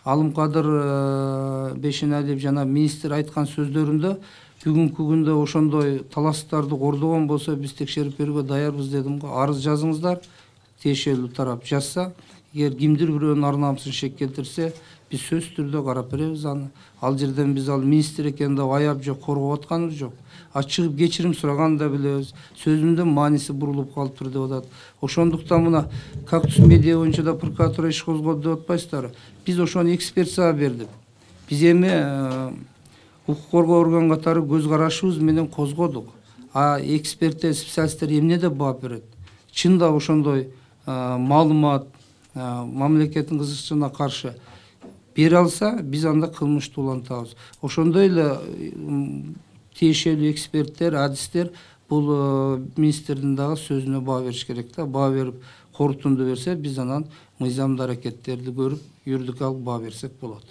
Алымкадыр Бешеналиев жана министр айткан сөздөрүндө бүгүнкү күндө ошондой талаштарды кордогон болсо биз текшерип берүүгө даярбыз дедим го. Арыз жазыңыздар, тиешелүү тарап жазса, эгер кимдир бирөөнүн ар намысын шек келтирсе, биз сөзсүз түрдө карап беребиз аны. Ал жерден биз ал министр экенин да аяп же коргоп атканыбыз жок. Чыгып кечирим сураганын да билебиз. Сөзүмдүн мааниси бурулуп калыптыр деп атат. Ошондуктан мына Кактус медиа боюнча да прокуратура иш козгоду деп атпайсыздарбы? Биз ошону экспертизага бердик. Биз эми укук коргоо орган катары көз карашыбыз менен козгодук. Эксперттер, специалисттер эмне деп баа берет? Чында ошондой маалымат мамлекеттин кызыкчылыгына каршы бере алса, биз анда кылмышты улантабыз. Ошондой эле тиешелүү эксперттер, адистер бул министрдин дагы сөзүнө баа бериш керек да. Баа берип, корутунду берсе, биз анан мыйзамдуу аракеттерди көрүп, юридикалык баа берсек болот.